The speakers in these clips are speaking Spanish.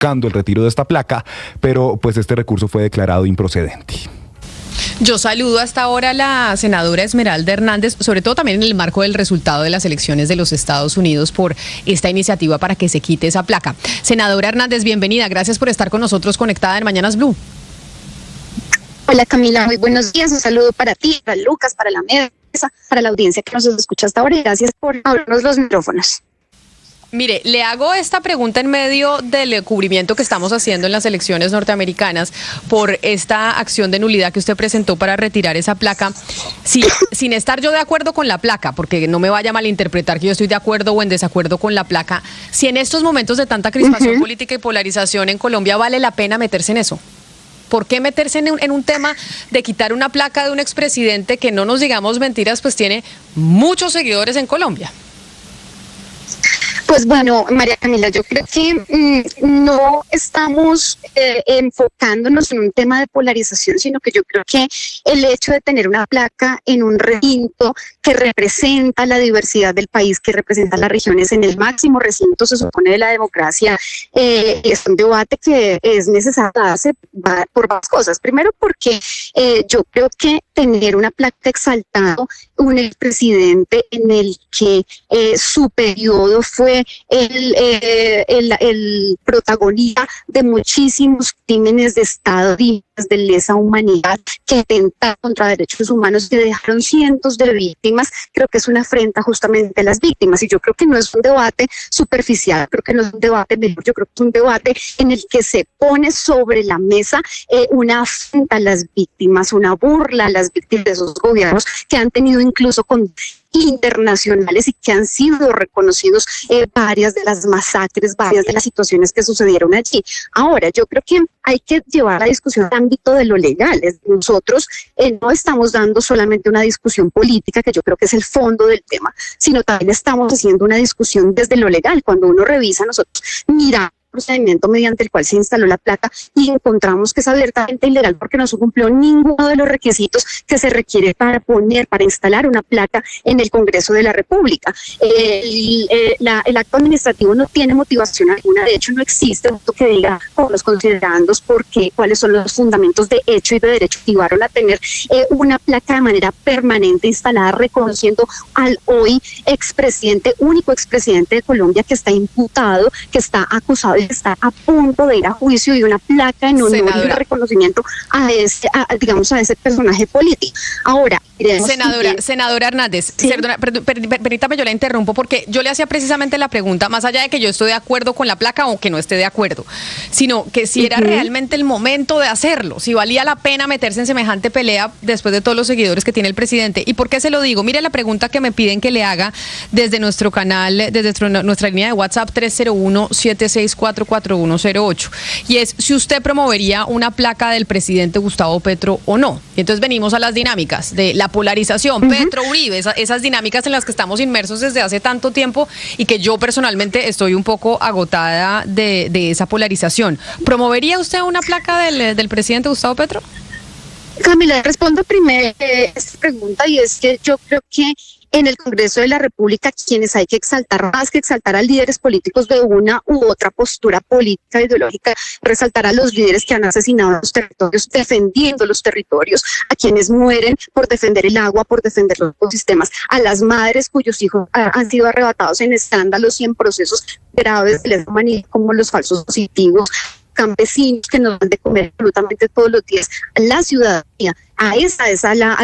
buscando el retiro de esta placa, pero pues este recurso fue declarado improcedente. Yo saludo hasta ahora a la senadora Esmeralda Hernández, sobre todo también en el marco del resultado de las elecciones de los Estados Unidos por esta iniciativa para que se quite esa placa. Senadora Hernández, bienvenida. Gracias por estar con nosotros conectada en Mañanas Blue. Hola Camila, muy buenos días. Un saludo para ti, para Lucas, para la mesa, para la audiencia que nos escucha hasta ahora y gracias por abrirnos los micrófonos. Mire, le hago esta pregunta en medio del cubrimiento que estamos haciendo en las elecciones norteamericanas por esta acción de nulidad que usted presentó para retirar esa placa. Sí, sin estar yo de acuerdo con la placa, porque no me vaya a malinterpretar que yo estoy de acuerdo o en desacuerdo con la placa, si en estos momentos de tanta crispación política y polarización en Colombia vale la pena meterse en eso. ¿Por qué meterse en un tema de quitar una placa de un expresidente que, no nos digamos mentiras, pues tiene muchos seguidores en Colombia? Pues bueno, María Camila, yo creo que no estamos enfocándonos en un tema de polarización, sino que yo creo que el hecho de tener una placa en un recinto que representa la diversidad del país, que representa las regiones en el máximo recinto, se supone, de la democracia, es un debate que es necesario darse por varias cosas. Primero, porque yo creo que tener una placa exaltando un expresidente en el que su periodo fue el protagonista de muchísimos crímenes de Estado, de lesa humanidad, que atentaron contra derechos humanos, que dejaron cientos de víctimas, creo que es una afrenta justamente a las víctimas. Y yo creo que no es un debate superficial, creo que no es un debate menor, yo creo que es un debate en el que se pone sobre la mesa una afrenta a las víctimas, una burla a las víctimas de esos gobiernos que han tenido incluso con internacionales y que han sido reconocidos varias de las masacres, varias de las situaciones que sucedieron allí. Ahora, yo creo que hay que llevar la discusión al ámbito de lo legal. Nosotros no estamos dando solamente una discusión política, que yo creo que es el fondo del tema, sino también estamos haciendo una discusión desde lo legal. Cuando uno revisa, nosotros miramos procedimiento mediante el cual se instaló la placa y encontramos que es abiertamente ilegal porque no se cumplió ninguno de los requisitos que se requiere para instalar una placa en el Congreso de la República. El acto administrativo no tiene motivación alguna, de hecho no existe un que diga con los considerandos cuáles son los fundamentos de hecho y de derecho que llevaron a tener una placa de manera permanente instalada reconociendo al hoy único expresidente de Colombia que está imputado, que está acusado, está a punto de ir a juicio, y una placa en honor y de reconocimiento a ese personaje político. Ahora, senadora Hernández, ¿sí? Permítame, yo la interrumpo porque yo le hacía precisamente la pregunta, más allá de que yo estoy de acuerdo con la placa o que no esté de acuerdo, sino que si era realmente el momento de hacerlo, si valía la pena meterse en semejante pelea después de todos los seguidores que tiene el presidente. ¿Y por qué se lo digo? Mire la pregunta que me piden que le haga desde nuestro canal, desde nuestra línea de WhatsApp 301-764-4108, y es si usted promovería una placa del presidente Gustavo Petro o no. Y entonces venimos a las dinámicas de la polarización, Petro-Uribe, esas dinámicas en las que estamos inmersos desde hace tanto tiempo y que yo personalmente estoy un poco agotada de esa polarización. ¿Promovería usted una placa del presidente Gustavo Petro? Camila, respondo primero esta pregunta, y es que yo creo que en el Congreso de la República quienes hay que exaltar, más que exaltar a líderes políticos de una u otra postura política ideológica, resaltar a los líderes que han asesinado los territorios, defendiendo los territorios, a quienes mueren por defender el agua, por defender los ecosistemas, a las madres cuyos hijos han sido arrebatados en escándalos y en procesos graves de lesa humanidad como los falsos positivos, campesinos que nos dan de comer absolutamente todos los días, a la ciudadanía, a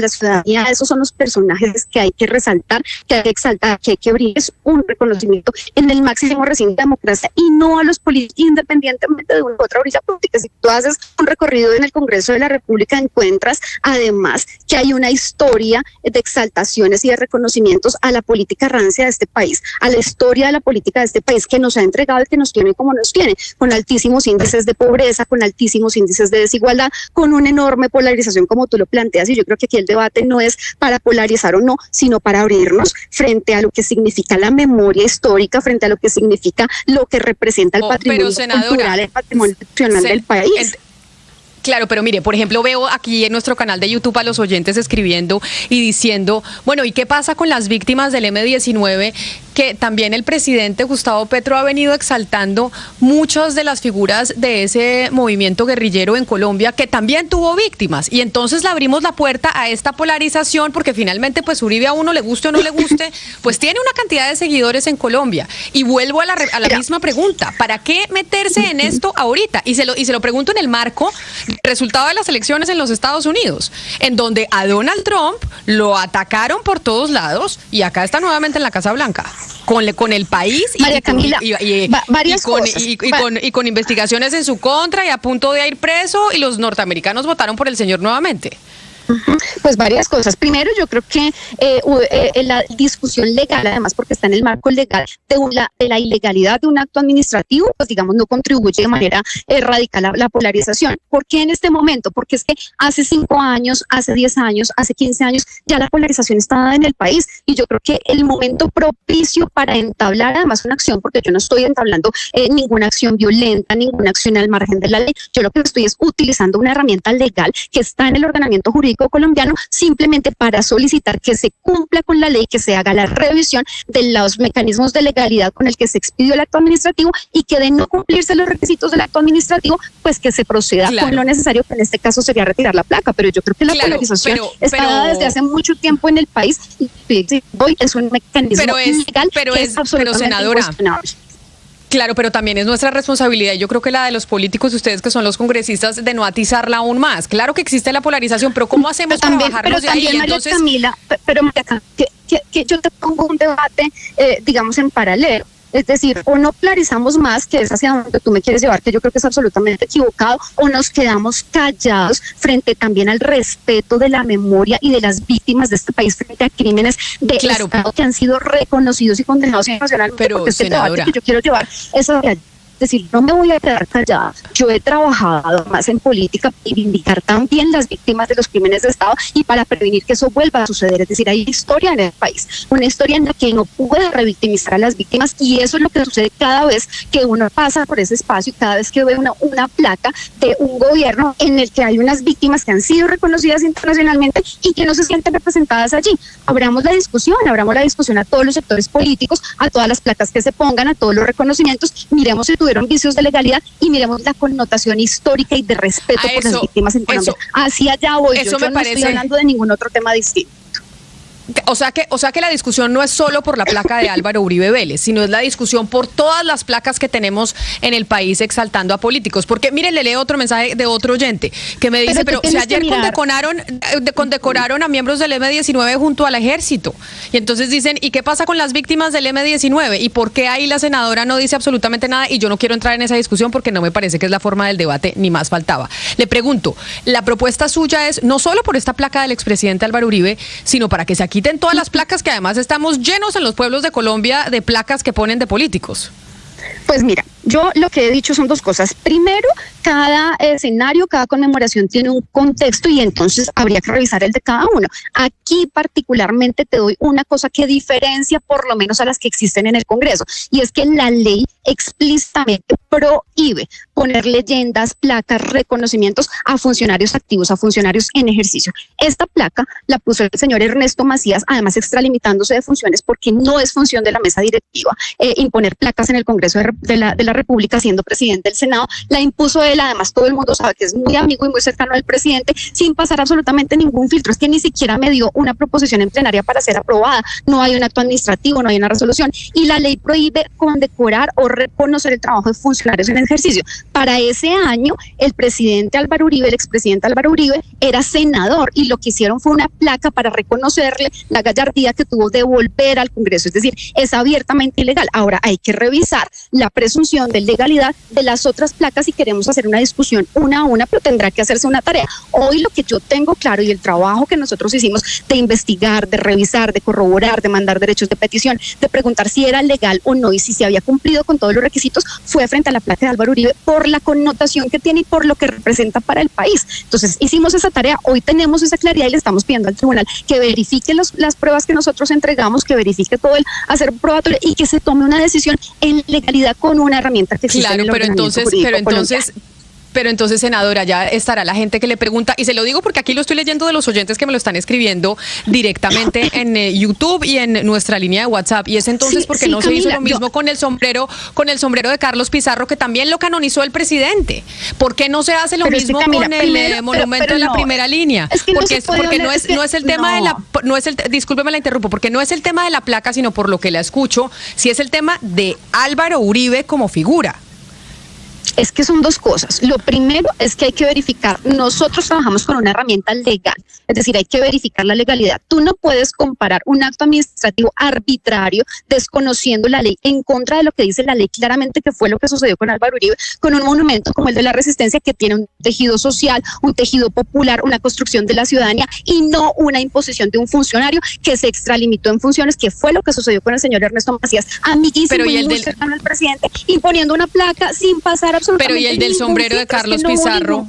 la ciudadanía. Esos son los personajes que hay que resaltar, que hay que exaltar, que hay que brindarles un reconocimiento en el máximo recinto de democracia, y no a los políticos, independientemente de una u otra orilla política. Si tú haces un recorrido en el Congreso de la República, encuentras además que hay una historia de exaltaciones y de reconocimientos a la política rancia de este país, a la historia de la política de este país, que nos ha entregado y que nos tiene como nos tiene, con altísimos índices de pobreza, con altísimos índices de desigualdad, con una enorme polarización como tú lo planteas. Y yo creo que aquí el debate no es para polarizar o no, sino para abrirnos frente a lo que significa la memoria histórica, frente a lo que significa lo que representa el patrimonio cultural, el patrimonio nacional del país. Claro, pero mire, por ejemplo, veo aquí en nuestro canal de YouTube a los oyentes escribiendo y diciendo, bueno, ¿y qué pasa con las víctimas del M-19 que también el presidente Gustavo Petro ha venido exaltando muchas de las figuras de ese movimiento guerrillero en Colombia, que también tuvo víctimas, y entonces le abrimos la puerta a esta polarización, porque finalmente pues Uribe, a uno le guste o no le guste, pues tiene una cantidad de seguidores en Colombia. Y vuelvo a la misma pregunta: ¿para qué meterse en esto ahorita? Y se lo pregunto en el marco del resultado de las elecciones en los Estados Unidos, en donde a Donald Trump lo atacaron por todos lados, y acá está nuevamente en la Casa Blanca con el país y con investigaciones en su contra y a punto de ir preso, y los norteamericanos votaron por el señor nuevamente. Pues varias cosas. Primero, yo creo que la discusión legal, además porque está en el marco legal de la ilegalidad de un acto administrativo, pues digamos no contribuye de manera radical a la polarización. ¿Por qué en este momento? Porque es que hace 5 años, hace 10 años, hace 15 años, ya la polarización está dada en el país, y yo creo que el momento propicio para entablar además una acción, porque yo no estoy entablando ninguna acción violenta, ninguna acción al margen de la ley, yo lo que estoy es utilizando una herramienta legal que está en el ordenamiento jurídico colombiano, simplemente para solicitar que se cumpla con la ley, que se haga la revisión de los mecanismos de legalidad con el que se expidió el acto administrativo, y que de no cumplirse los requisitos del acto administrativo, pues que se proceda con lo necesario, que en este caso sería retirar la placa. Pero yo creo que la polarización está dada desde hace mucho tiempo en el país, y hoy es un mecanismo ilegal que es absolutamente incuestionable. Claro, pero también es nuestra responsabilidad, y yo creo que la de los políticos, ustedes que son los congresistas, de no atizarla aún más. Claro que existe la polarización, pero ¿cómo hacemos para bajarnos de ahí? Entonces, Camila, pero que yo te pongo un debate, digamos, en paralelo. Es decir, o no polarizamos más, que es hacia donde tú me quieres llevar, que yo creo que es absolutamente equivocado, o nos quedamos callados frente también al respeto de la memoria y de las víctimas de este país frente a crímenes de Estado que han sido reconocidos y condenados internacionalmente. Pero, porque este senadora, debate que yo quiero llevar es hacia... Es decir, no me voy a quedar callada. Yo he trabajado más en política para reivindicar también las víctimas de los crímenes de Estado y para prevenir que eso vuelva a suceder. Es decir, hay historia en el país, una historia en la que no puede revictimizar a las víctimas, y eso es lo que sucede cada vez que uno pasa por ese espacio y cada vez que ve una placa de un gobierno en el que hay unas víctimas que han sido reconocidas internacionalmente y que no se sienten representadas allí. Abramos la discusión a todos los sectores políticos, a todas las placas que se pongan, a todos los reconocimientos. Miremos si tuvieron vicios de legalidad y miremos la connotación histórica y de respeto por las víctimas en Colombia. Así allá voy. Yo no estoy hablando de ningún otro tema distinto. O sea que la discusión no es solo por la placa de Álvaro Uribe Vélez, sino es la discusión por todas las placas que tenemos en el país exaltando a políticos. Porque mire, le leo otro mensaje de otro oyente que me dice, pero si ayer condecoraron a miembros del M-19 junto al ejército, y entonces dicen, ¿y qué pasa con las víctimas del M-19? ¿Y por qué ahí la senadora no dice absolutamente nada? Y yo no quiero entrar en esa discusión porque no me parece que es la forma del debate, ni más faltaba. Le pregunto, la propuesta suya es no solo por esta placa del expresidente Álvaro Uribe, sino para que se quiten todas las placas, que además estamos llenos en los pueblos de Colombia de placas que ponen de políticos. Pues mira, yo lo que he dicho son dos cosas. Primero, cada escenario, cada conmemoración tiene un contexto, y entonces habría que revisar el de cada uno. Aquí particularmente te doy una cosa que diferencia por lo menos a las que existen en el Congreso, y es que la ley explícitamente prohíbe poner leyendas, placas, reconocimientos a funcionarios activos, a funcionarios en ejercicio. Esta placa la puso el señor Ernesto Macías, además extralimitándose de funciones, porque no es función de la mesa directiva imponer placas en el Congreso de la República, siendo presidente del Senado. La impuso él, además todo el mundo sabe que es muy amigo y muy cercano al presidente, sin pasar absolutamente ningún filtro. Es que ni siquiera me dio una proposición en plenaria para ser aprobada, no hay un acto administrativo, no hay una resolución, y la ley prohíbe condecorar o reconocer el trabajo de funcionarios en ejercicio. Para ese año, el expresidente Álvaro Uribe era senador, y lo que hicieron fue una placa para reconocerle la gallardía que tuvo de volver al Congreso. Es decir, es abiertamente ilegal. Ahora hay que revisar la presunción de legalidad de las otras placas si queremos hacer una discusión una a una, pero tendrá que hacerse una tarea. Hoy lo que yo tengo claro, y el trabajo que nosotros hicimos de investigar, de revisar, de corroborar, de mandar derechos de petición, de preguntar si era legal o no y si se había cumplido con todos los requisitos, fue frente a la placa de Álvaro Uribe por la connotación que tiene y por lo que representa para el país. Entonces hicimos esa tarea, hoy tenemos esa claridad y le estamos pidiendo al tribunal que verifique las pruebas que nosotros entregamos, que verifique todo el hacer probatorio y que se tome una decisión en legalidad con una herramienta que existe en el ordenamiento jurídico colombiano. Pero entonces, senadora, ya estará la gente que le pregunta, y se lo digo porque aquí lo estoy leyendo de los oyentes que me lo están escribiendo directamente en YouTube y en nuestra línea de WhatsApp, y es entonces porque no Camila, se hizo lo mismo con el sombrero de Carlos Pizarro, que también lo canonizó el presidente. ¿Por qué no se hace lo mismo con el monumento en la primera línea? Porque no es el tema de la, discúlpeme la interrumpo, porque no es el tema de la placa, sino por lo que la escucho, si es el tema de Álvaro Uribe como figura. Es que son dos cosas. Lo primero es que hay que verificar. Nosotros trabajamos con una herramienta legal, es decir, hay que verificar la legalidad. Tú no puedes comparar un acto administrativo arbitrario, desconociendo la ley, en contra de lo que dice la ley claramente, que fue lo que sucedió con Álvaro Uribe, con un monumento como el de la Resistencia, que tiene un tejido social, un tejido popular, una construcción de la ciudadanía, y no una imposición de un funcionario que se extralimitó en funciones, que fue lo que sucedió con el señor Ernesto Macías, amiguísimo y muy cercano al presidente, imponiendo una placa sin pasar absolutamente. Pero y el del sombrero de Carlos Pizarro.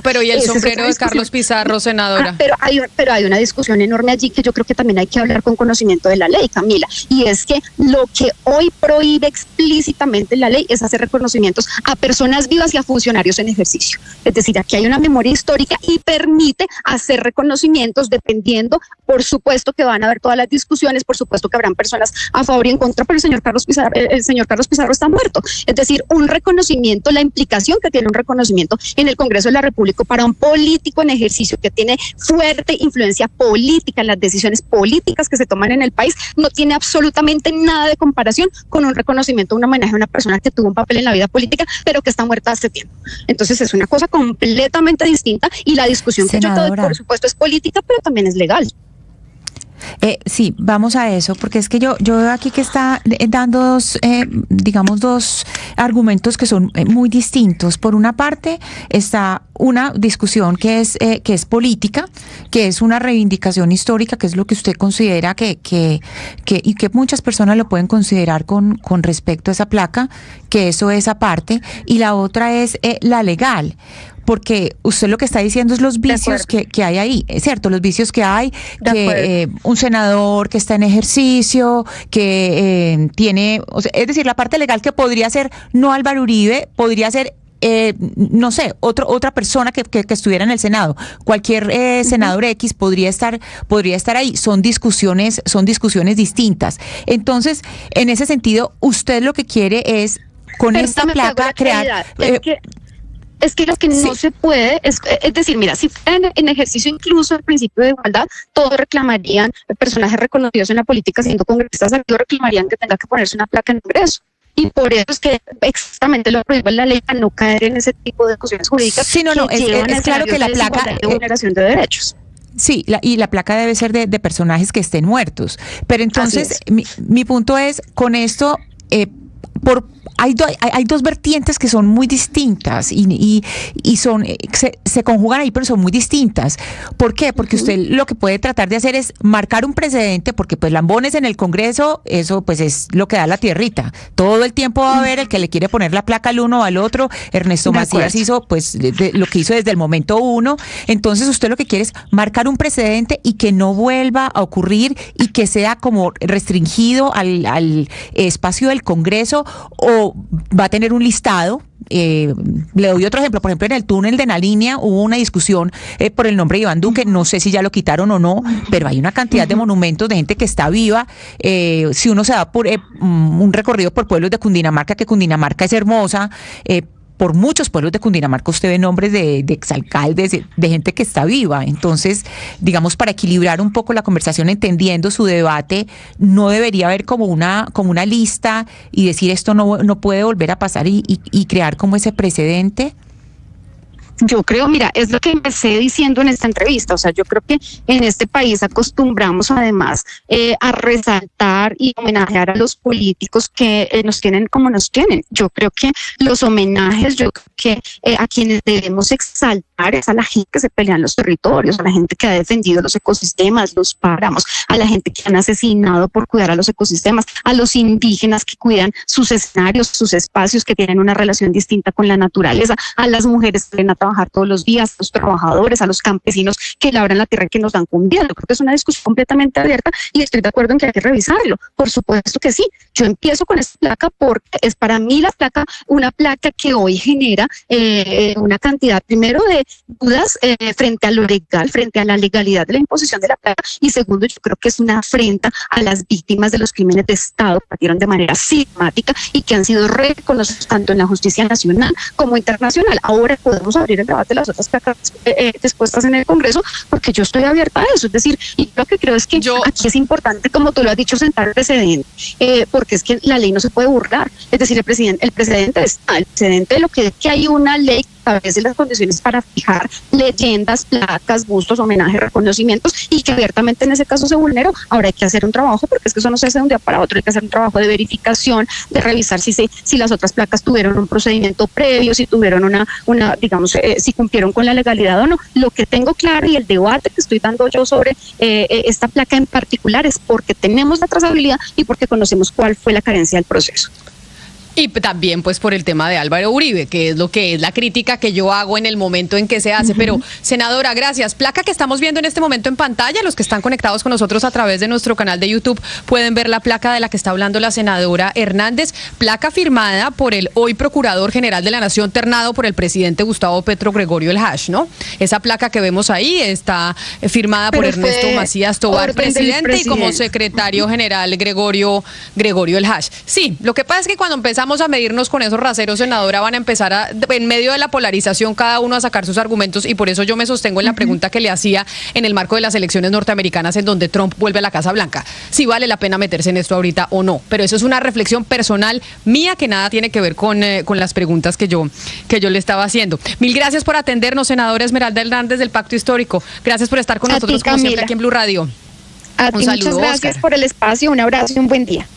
Pero y el sombrero de Carlos Pizarro, senadora. Pero hay una discusión enorme allí que yo creo que también hay que hablar con conocimiento de la ley, Camila. Y es que lo que hoy prohíbe explícitamente la ley es hacer reconocimientos a personas vivas y a funcionarios en ejercicio. Es decir, aquí hay una memoria histórica y permite hacer reconocimientos dependiendo, por supuesto que van a haber todas las discusiones, por supuesto que habrán personas a favor y en contra, pero el señor Carlos Pizarro está muerto. Es decir, un reconocimiento, la implicación que tiene un reconocimiento en el Congreso de la República para un político en ejercicio que tiene fuerte influencia política en las decisiones políticas que se toman en el país, no tiene absolutamente nada de comparación con un reconocimiento, un homenaje a una persona que tuvo un papel en la vida política, pero que está muerta hace tiempo. Entonces es una cosa completamente distinta, y la discusión que yo te doy, por supuesto, es política, pero también es legal. Sí, vamos a eso, porque es que yo veo aquí que está dando dos argumentos que son muy distintos. Por una parte está una discusión que es política, que es una reivindicación histórica, que es lo que usted considera y que muchas personas lo pueden considerar con respecto a esa placa, que eso es aparte, y la otra es la legal. Porque usted lo que está diciendo es los vicios que hay ahí, es cierto, los vicios que hay, que un senador que está en ejercicio, que tiene, o sea, es decir, la parte legal que podría ser no Álvaro Uribe, podría ser no sé, otra persona que estuviera en el Senado, cualquier senador X podría estar ahí. Son discusiones distintas. Entonces, en ese sentido, usted lo que quiere es con esta placa crear. Es que lo que no se puede, es decir, mira, si fuera en ejercicio incluso el principio de igualdad, todos reclamarían, personajes reconocidos en la política siendo congresistas, todos reclamarían que tenga que ponerse una placa en el Congreso. Y por eso es que exactamente lo prohíbe la ley, a no caer en ese tipo de discusiones jurídicas. Sí, es claro que la placa de vulneración de derechos. Sí, y la placa debe ser de personajes que estén muertos. Pero entonces, mi punto es, con esto, hay dos vertientes que son muy distintas y se conjugan ahí, pero son muy distintas. ¿Por qué? Porque usted lo que puede tratar de hacer es marcar un precedente, porque pues lambones en el Congreso, eso pues es lo que da la tierrita. Todo el tiempo va a haber el que le quiere poner la placa al uno o al otro. Ernesto Macías hizo pues lo que hizo desde el momento uno. Entonces usted lo que quiere es marcar un precedente y que no vuelva a ocurrir y que sea como restringido al espacio del Congreso, o va a tener un listado. Le doy otro ejemplo, por ejemplo, en el túnel de la línea hubo una discusión por el nombre de Iván Duque, no sé si ya lo quitaron o no, pero hay una cantidad de monumentos de gente que está viva. Si uno se da por un recorrido por pueblos de Cundinamarca, que Cundinamarca es hermosa, por muchos pueblos de Cundinamarca usted ve nombres de exalcaldes, de gente que está viva. Entonces, digamos, para equilibrar un poco la conversación, entendiendo su debate, no debería haber como una lista y decir esto no puede volver a pasar y crear como ese precedente. Yo creo, mira, es lo que empecé diciendo en esta entrevista, o sea, yo creo que en este país acostumbramos además a resaltar y homenajear a los políticos que nos tienen como nos tienen. Yo creo que los homenajes, yo creo que a quienes debemos exaltar es a la gente que se pelea en los territorios, a la gente que ha defendido los ecosistemas, los páramos, a la gente que han asesinado por cuidar a los ecosistemas, a los indígenas que cuidan sus escenarios, sus espacios, que tienen una relación distinta con la naturaleza, a las mujeres que vienen a trabajar todos los días, a los trabajadores, a los campesinos que labran la tierra y que nos dan comida. Yo creo que es una discusión completamente abierta y estoy de acuerdo en que hay que revisarlo. Por supuesto que sí, Yo empiezo con esta placa porque es para mí la placa, una placa que hoy genera una cantidad, primero, de dudas frente a lo legal, frente a la legalidad de la imposición de la placa, y segundo, yo creo que es una afrenta a las víctimas de los crímenes de Estado que partieron de manera sistemática y que han sido reconocidos tanto en la justicia nacional como internacional. Ahora podemos abrir el debate de las otras placas dispuestas en el Congreso, porque yo estoy abierta a eso. Es decir, y lo que creo es que aquí es importante, como tú lo has dicho, sentar el precedente, porque es que la ley no se puede burlar. Es decir, el precedente está, el precedente de lo que es que hay una ley que establece las condiciones para fijar leyendas, placas, bustos, homenajes, reconocimientos, y que abiertamente en ese caso se vulneró. Ahora hay que hacer un trabajo, porque es que eso no se hace de un día para otro. Hay que hacer un trabajo de verificación, de revisar si las otras placas tuvieron un procedimiento previo, si tuvieron una digamos, si cumplieron con la legalidad o no. Lo que tengo claro, y el debate que estoy dando yo sobre esta placa en particular, es porque tenemos la trazabilidad y porque conocemos cuál fue la carencia del proceso. Y también pues por el tema de Álvaro Uribe, que es lo que es la crítica que yo hago en el momento en que se hace. Pero, senadora, gracias. Placa que estamos viendo en este momento en pantalla, los que están conectados con nosotros a través de nuestro canal de YouTube pueden ver la placa de la que está hablando la senadora Hernández, placa firmada por el hoy Procurador General de la Nación, ternado por el presidente Gustavo Petro Gregorio El Hash, ¿no? Esa placa que vemos ahí está firmada por Ernesto Macías Tobar, presidente, y como secretario general Gregorio El Hash. Sí, lo que pasa es que cuando empezamos a medirnos con esos raseros, senadora, van a empezar en medio de la polarización, cada uno a sacar sus argumentos, y por eso yo me sostengo en la pregunta que le hacía en el marco de las elecciones norteamericanas, en donde Trump vuelve a la Casa Blanca. Si vale la pena meterse en esto ahorita o no. Pero eso es una reflexión personal mía que nada tiene que ver con las preguntas que yo le estaba haciendo. Mil gracias por atendernos, senadora Esmeralda Hernández del Pacto Histórico. Gracias por estar con nosotros, como siempre, aquí en Blue Radio. A ti, muchas gracias por el espacio, un abrazo y un buen día.